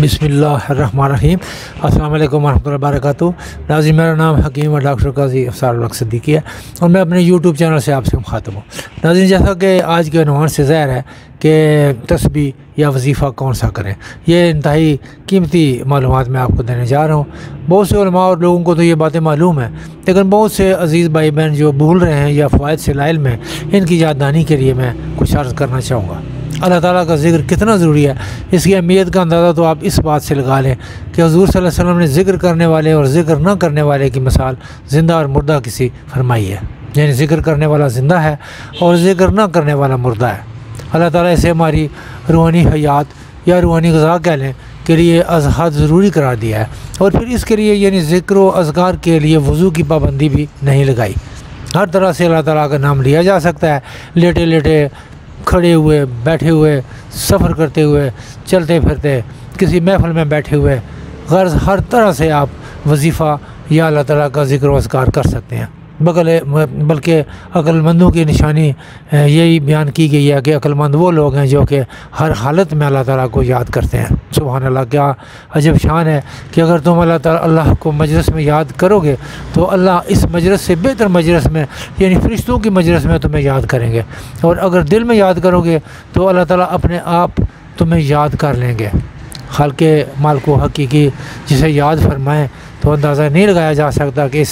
بسم اللہ الرحمن الرحیم۔ السلام علیکم ورحمۃ اللہ وبرکاتہ۔ ناظرین، میرا نام حکیم اور ڈاکٹر قاضی افسار الحق صدیقی ہے اور میں اپنے یوٹیوب چینل سے آپ سے مخاطب ہوں۔ ناظرین، جیسا کہ آج کے عنوان سے ظاہر ہے کہ تسبیح یا وظیفہ کون سا کریں، یہ انتہائی قیمتی معلومات میں آپ کو دینے جا رہا ہوں۔ بہت سے علماء اور لوگوں کو تو یہ باتیں معلوم ہیں، لیکن بہت سے عزیز بھائی بہن جو بھول رہے ہیں یا فوائد سے لا علم ہیں، ان کی یاددہانی کے لیے میں کچھ عرض کرنا چاہوں گا۔ اللہ تعالیٰ کا ذکر کتنا ضروری ہے، اس کی اہمیت کا اندازہ تو آپ اس بات سے لگا لیں کہ حضور صلی اللہ علیہ وسلم نے ذکر کرنے والے اور ذکر نہ کرنے والے کی مثال زندہ اور مردہ کسی فرمائی ہے، یعنی ذکر کرنے والا زندہ ہے اور ذکر نہ کرنے والا مردہ ہے۔ اللہ تعالیٰ اسے ہماری روحانی حیات یا روحانی غذا کہہ لیں کے لیے از حد ضروری قرار دیا ہے، اور پھر اس کے لیے یعنی ذکر و اذکار کے لیے وضو کی پابندی بھی نہیں لگائی۔ ہر طرح سے اللہ تعالیٰ کا نام لیا جا سکتا ہے، لیٹے لیٹے، کھڑے ہوئے، بیٹھے ہوئے، سفر کرتے ہوئے، چلتے پھرتے، کسی محفل میں بیٹھے ہوئے، غرض ہر طرح سے آپ وظیفہ یا اللہ تعالیٰ کا ذکر و اذکار کر سکتے ہیں۔ بلکہ عقل مندوں کی نشانی یہی بیان کی گئی ہے کہ عقل مند وہ لوگ ہیں جو کہ ہر حالت میں اللہ تعالیٰ کو یاد کرتے ہیں۔ سبحان اللہ، کیا عجب شان ہے کہ اگر تم اللہ کو مجلس میں یاد کرو گے تو اللہ اس مجلس سے بہتر مجلس میں یعنی فرشتوں کی مجلس میں تمہیں یاد کریں گے، اور اگر دل میں یاد کرو گے تو اللہ تعالیٰ اپنے آپ تمہیں یاد کر لیں گے۔ خالق مالک و حقیقی جسے یاد فرمائیں تو اندازہ نہیں لگایا جا سکتا کہ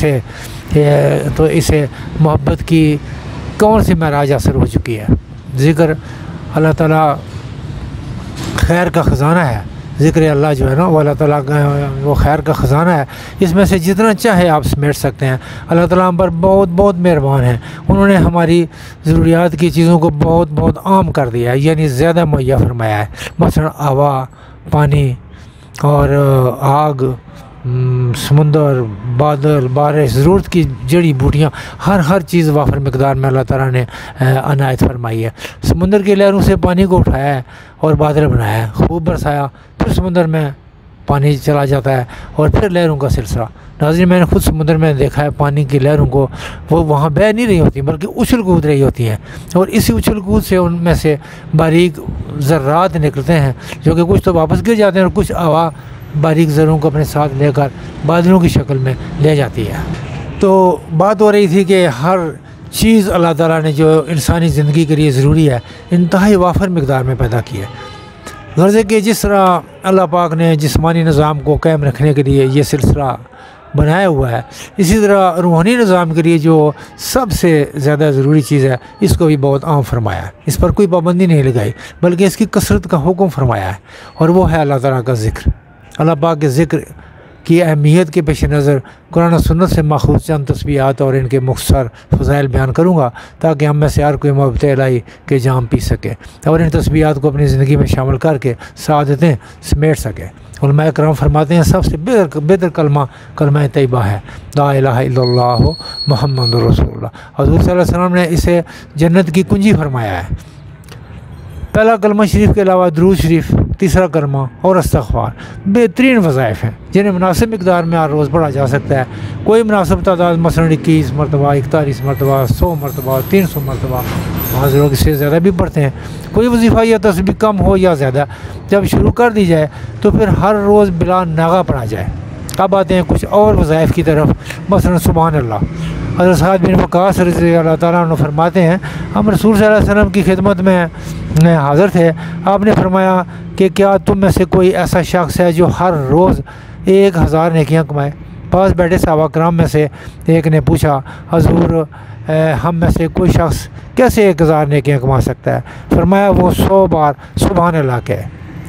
اسے محبت کی کون سی معراج اثر ہو چکی ہے۔ ذکر اللہ تعالیٰ خیر کا خزانہ ہے، ذکر اللہ جو ہے نا وہ اللہ تعالیٰ کا وہ خیر کا خزانہ ہے، اس میں سے جتنا چاہے آپ سمیٹ سکتے ہیں۔ اللہ تعالیٰ ہم پر بہت بہت مہربان ہیں، انہوں نے ہماری ضروریات کی چیزوں کو بہت بہت عام کر دیا ہے، یعنی زیادہ مہیا فرمایا ہے۔ مثلا ہوا، پانی اور آگ، سمندر، بادل، بارش، ضرورت کی جڑی بوٹیاں، ہر چیز وافر مقدار میں اللہ تعالیٰ نے عنایت فرمائی ہے۔ سمندر کی لہروں سے پانی کو اٹھایا ہے اور بادل بنایا ہے، خوب برسایا، پھر سمندر میں پانی چلا جاتا ہے اور پھر لہروں کا سلسلہ۔ ناظرین، میں نے خود سمندر میں دیکھا ہے پانی کی لہروں کو، وہ وہاں بہہ نہیں رہی ہوتی بلکہ اچھل کود رہی ہوتی ہیں، اور اسی اچھل کود سے ان میں سے باریک ذرات نکلتے ہیں جو کہ کچھ تو واپس گر جاتے ہیں اور کچھ ہوا باریک ذروں کو اپنے ساتھ لے کر بادلوں کی شکل میں لے جاتی ہے۔ تو بات ہو رہی تھی کہ ہر چیز اللہ تعالیٰ نے جو انسانی زندگی کے لیے ضروری ہے انتہائی وافر مقدار میں پیدا کی ہے۔ غرض ہے کہ جس طرح اللہ پاک نے جسمانی نظام کو قائم رکھنے کے لیے یہ سلسلہ بنایا ہوا ہے، اسی طرح روحانی نظام کے لیے جو سب سے زیادہ ضروری چیز ہے اس کو بھی بہت عام فرمایا ہے، اس پر کوئی پابندی نہیں لگائی بلکہ اس کی کثرت کا حکم فرمایا ہے، اور وہ ہے اللہ تعالیٰ کا ذکر۔ اللہ پاک کے ذکر کی اہمیت کے پیش نظر قرآن و سنت سے ماخوذ چند تسبیحات اور ان کے مختصر فضائل بیان کروں گا تاکہ ہم میں سے ہر کوئی محبت الہی کے جام پی سکے اور ان تسبیحات کو اپنی زندگی میں شامل کر کے سعادتیں سمیٹ سکے۔ علماء کرام فرماتے ہیں سب سے بہتر کلمہ طیبہ ہے لا الہ الا اللہ محمد رسول اللہ۔ حضور صلی اللہ علیہ وسلم نے اسے جنت کی کنجی فرمایا ہے۔ پہلا کلمہ شریف کے علاوہ درود شریف، تیسرا کلمہ اور استغفار بہترین وظائف ہیں جنہیں مناسب مقدار میں ہر روز پڑھا جا سکتا ہے۔ کوئی مناسب تعداد مثلاً 21 مرتبہ، 41 مرتبہ، 100 مرتبہ، 300 مرتبہ، بعض لوگ اس سے زیادہ بھی پڑھتے ہیں۔ کوئی وظیفہ یا تسبیح کم ہو یا زیادہ جب شروع کر دی جائے تو پھر ہر روز بلا ناغہ پڑھا جائے۔ اب آتے ہیں کچھ اور وظائف کی طرف، مثلاً سبحان اللہ۔ حضرت سعد بن وقاص رضی اللہ تعالیٰ عنہ فرماتے ہیں ہم رسول صلی اللہ علیہ وسلم کی خدمت میں حاضر تھے، آپ نے فرمایا کہ کیا تم میں سے کوئی ایسا شخص ہے جو ہر روز 1000 نیکیاں کمائے؟ پاس بیٹھے صحابہ کرام میں سے ایک نے پوچھا حضور ہم میں سے کوئی شخص کیسے 1000 نیکیاں کما سکتا ہے؟ فرمایا وہ 100 بار سبحان اللہ کہے،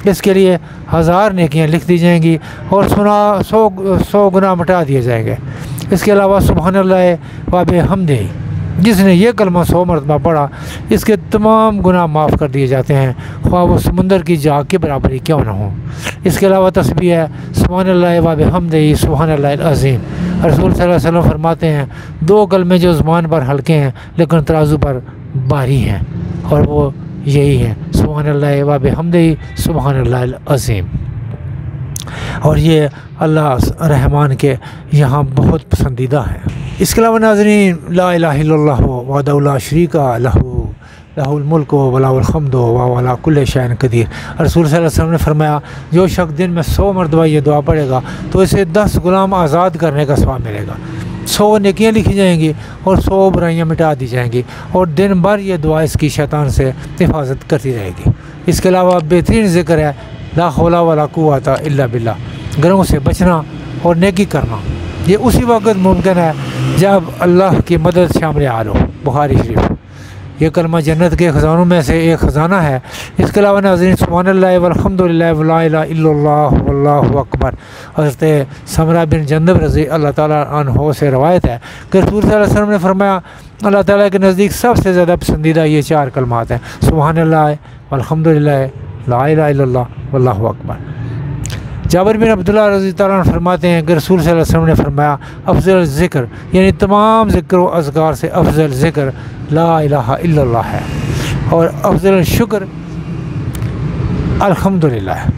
اس کے لیے 1000 نیکیاں لکھ دی جائیں گی اور 100 گناہ مٹا دیے جائیں گے۔ اس کے علاوہ سبحان اللہ و بحمدہ، جس نے یہ کلمہ 100 مرتبہ پڑھا اس کے تمام گناہ معاف کر دیے جاتے ہیں، خواہ وہ سمندر کی جاگ کے برابری کیوں نہ ہو۔ اس کے علاوہ تسبیح ہے سبحان اللہ و بحمدہ سبحان اللہ العظیم۔ رسول صلی اللہ علیہ وسلم فرماتے ہیں 2 کلمے جو زبان پر ہلکے ہیں لیکن ترازو پر بھاری ہیں، اور وہ یہی ہے سبحان اللہ و بحمدہ سبحان اللہ العظیم، اور یہ اللہ رحمان کے یہاں بہت پسندیدہ ہے۔ اس کے علاوہ ناظرین لا الہ الا اللہ وحدہ لا شریک لہ لہ الملک ولا الحمد وهو على كل شيء قدیر۔ رسول صلی اللہ علیہ وسلم نے فرمایا جو شخص دن میں 100 مرتبہ یہ دعا پڑھے گا تو اسے 10 غلام آزاد کرنے کا ثواب ملے گا، 100 نیکیاں لکھی جائیں گی اور 100 برائیاں مٹا دی جائیں گی، اور دن بھر یہ دعا اس کی شیطان سے حفاظت کرتی رہے گی۔ اس کے علاوہ بہترین ذکر ہے لا حول ولا قوت الا باللہ، گناہوں سے بچنا اور نیکی کرنا یہ اسی وقت ممکن ہے جب اللہ کی مدد شامل حال ہو۔ بخاری شریف۔ یہ کلمہ جنت کے خزانوں میں سے ایک خزانہ ہے۔ اس کے علاوہ ناظرین سبحان اللہ والحمد للہ ولا الہ الا اللہ واللہ اکبر، حضرت سمرہ بن جندب رضی اللہ تعالیٰ عنہ سے روایت ہے کہ رسول صلی اللہ علیہ وسلم نے فرمایا اللہ تعالیٰ کے نزدیک سب سے زیادہ پسندیدہ یہ 4 کلمات ہیں، سبحان اللہ والحمد للہ لا الہ الا اللہ واللہ اکبر۔ جابر بن عبداللہ رضی اللہ عنہ فرماتے ہیں کہ رسول صلی اللہ علیہ وسلم نے فرمایا افضل ذکر یعنی تمام ذکر و اذکار سے افضل ذکر لا الہ الا اللہ ہے، اور افضل شکر الحمدللہ ہے۔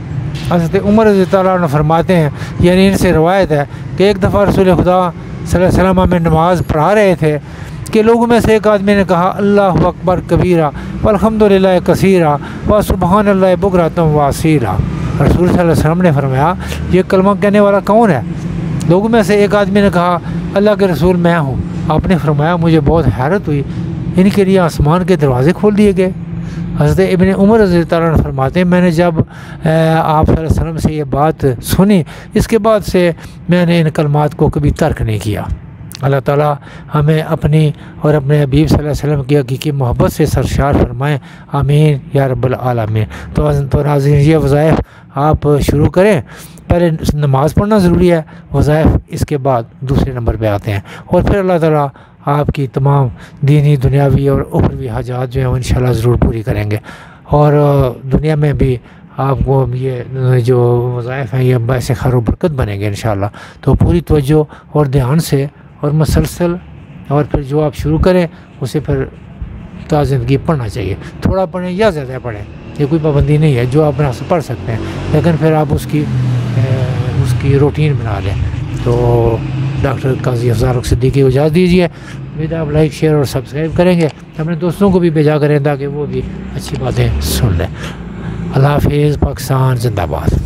حضرت عمر رضی اللہ عنہ فرماتے ہیں یعنی ان سے روایت ہے کہ ایک دفعہ رسول خدا صلی اللہ علیہ وسلم میں نماز پڑھا رہے تھے کہ لوگوں میں سے ایک آدمی نے کہا اللہ اکبر کبیرہ والحمدللہ کثیرہ وسبحان اللہ بکرۃ واصیلہ۔ رسول صلی اللہ علیہ وسلم نے فرمایا یہ کلمہ کہنے والا کون ہے؟ لوگوں میں سے ایک آدمی نے کہا اللہ کے رسول میں ہوں۔ آپ نے فرمایا مجھے بہت حیرت ہوئی، ان کے لیے آسمان کے دروازے کھول دیے گئے۔ حضرت ابن عمر رضی اللہ عنہ فرماتے ہیں میں نے جب آپ صلی اللہ علیہ وسلم سے یہ بات سنی اس کے بعد سے میں نے ان کلمات کو کبھی ترک نہیں کیا۔ اللہ تعالیٰ ہمیں اپنی اور اپنے حبیب صلی اللہ علیہ وسلم کی حقیقی محبت سے سرشار فرمائیں، آمین یا رب العالمین۔ تو ناظرین یہ وظائف آپ شروع کریں، پہلے نماز پڑھنا ضروری ہے، وظائف اس کے بعد دوسرے نمبر پہ آتے ہیں، اور پھر اللہ تعالیٰ آپ کی تمام دینی دنیاوی اور اخروی حاجات جو ہیں وہ انشاءاللہ ضرور پوری کریں گے، اور دنیا میں بھی آپ کو یہ جو وظائف ہیں یہ باعث خیر و برکت بنیں گے انشاءاللہ۔ تو پوری توجہ اور دھیان سے اور مسلسل، اور پھر جو آپ شروع کریں اسے پھر تا زندگی پڑھنا چاہیے، تھوڑا پڑھیں یا زیادہ پڑھیں، یہ کوئی پابندی نہیں ہے، جو آپ سے پڑھ سکتے ہیں، لیکن پھر آپ اس کی روٹین بنا لیں۔ تو ڈاکٹر قاضی افضال رخ صدیقی کو اجازت دیجیے، امید آپ لائک شیئر اور سبسکرائب کریں گے، اپنے دوستوں کو بھی بھیجا کریں تاکہ وہ بھی اچھی باتیں سن لیں۔ اللہ حافظ، پاکستان زندہ باد۔